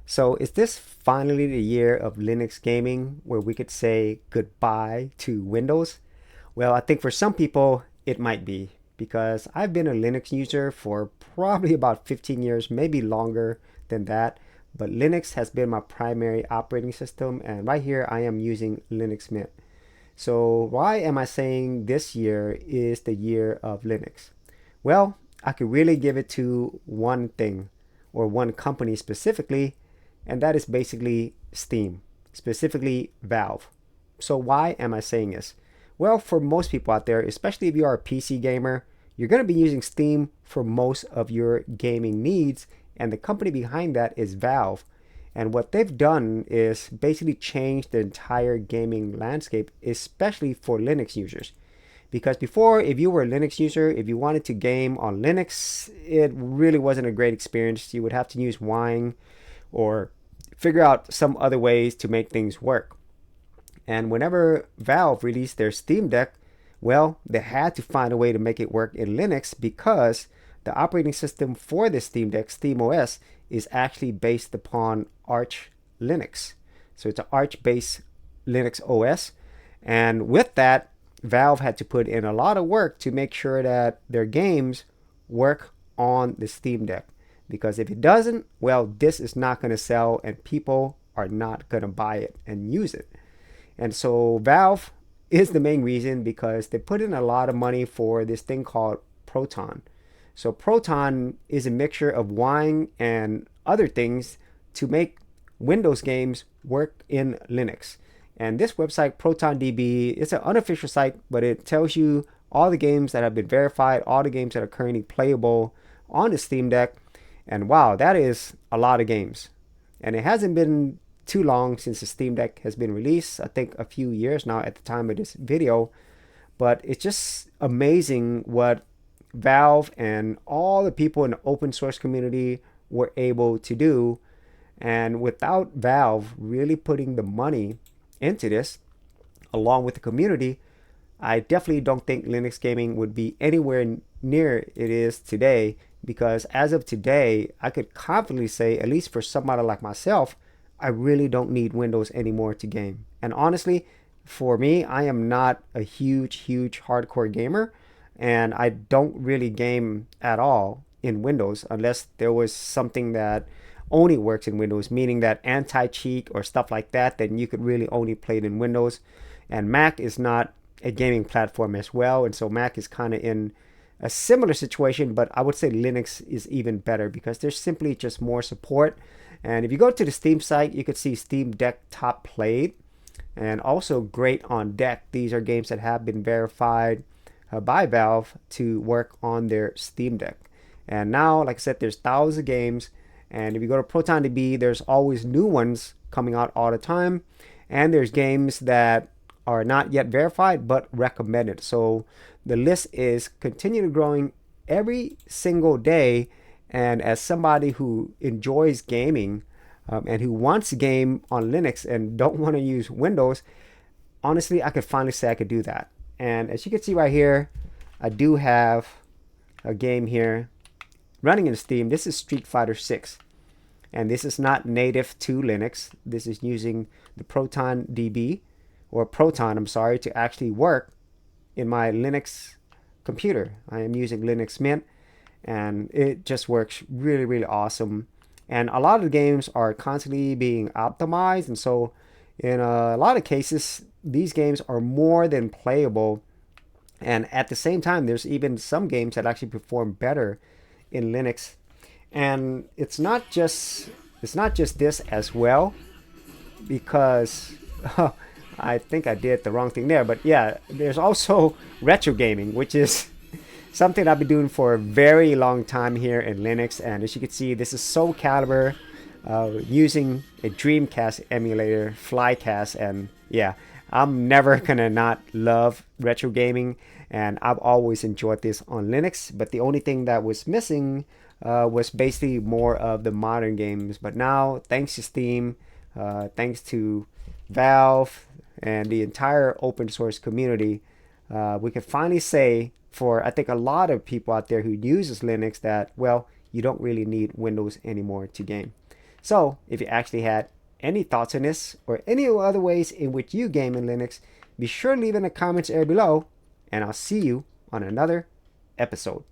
So is this finally the year of Linux gaming where we could say goodbye to Windows? Well, I think for some people it might be because I've been a Linux user for probably about 15 years, maybe longer than that. But Linux has been my primary operating system, and right here I am using Linux Mint. So why am I saying this year is the year of Linux? Well, I could really give it to one thing or one company specifically, and that is basically Steam, specifically Valve. So why am I saying this? Well, for most people out there, especially if you are a PC gamer, you're going to be using Steam for most of your gaming needs, and the company behind that is Valve. And what they've done is basically change the entire gaming landscape, especially for Linux users. Because before, if you were a Linux user, if you wanted to game on Linux, it really wasn't a great experience. You would have to use Wine or figure out some other ways to make things work. And whenever Valve released their Steam Deck, well, they had to find a way to make it work in Linux because the operating system for the Steam Deck, SteamOS, is actually based upon Arch Linux. So it's an Arch-based Linux OS. And with that, Valve had to put in a lot of work to make sure that their games work on the Steam Deck. Because if it doesn't, well, this is not going to sell and people are not going to buy it and use it. And so Valve is the main reason because they put in a lot of money for this thing called Proton. So Proton is a mixture of Wine and other things to make Windows games work in Linux. And this website, ProtonDB, it's an unofficial site, but it tells you all the games that have been verified, all the games that are currently playable on the Steam Deck. And wow, that is a lot of games. And it hasn't been too long since the Steam Deck has been released. I think a few years now at the time of this video. But it's just amazing what Valve and all the people in the open source community were able to do. And without Valve really putting the money into this, along with the community, I definitely don't think Linux gaming would be anywhere near it is today. Because as of today, I could confidently say, at least for somebody like myself, I really don't need Windows anymore to game. And honestly, for me, I am not a huge hardcore gamer, and I don't really game at all in Windows unless there was something that only works in Windows, meaning that anti-cheat or stuff like that, then you could really only play it in Windows. And Mac is not a gaming platform as well, and so Mac is kind of in a similar situation, but I would say Linux is even better because there's simply just more support. And if you go to the Steam site, you could see Steam Deck Top Played and also Great on Deck. These are games that have been verified by Valve to work on their Steam Deck. And now, like I said, there's thousands of games. And if you go to ProtonDB, there's always new ones coming out all the time. And there's games that are not yet verified but recommended. So the list is continually growing every single day. And as somebody who enjoys gaming and who wants to game on Linux and don't want to use Windows, honestly, I could finally say I could do that. And as you can see right here, I do have a game here running in Steam. This is Street Fighter 6. And this is not native to Linux. This is using the Proton DB or Proton, I'm sorry, to actually work in my Linux computer. I am using Linux Mint, and it just works really awesome. And a lot of the games are constantly being optimized, and so in a lot of cases these games are more than playable. And at the same time, there's even some games that actually perform better in Linux. And it's not just this as well, because I think I did the wrong thing there. But yeah, there's also retro gaming, which is something I've been doing for a very long time here in Linux. And as you can see, this is Soul Calibur using a Dreamcast emulator, Flycast. And yeah, I'm never gonna not love retro gaming, and I've always enjoyed this on Linux. But the only thing that was missing was basically more of the modern games. But now, thanks to Steam, thanks to Valve, and the entire open source community, we can finally say, for I think a lot of people out there who uses Linux, that, well, you don't really need Windows anymore to game. So if you actually had any thoughts on this or any other ways in which you game in Linux, be sure to leave in the comments area below, and I'll see you on another episode.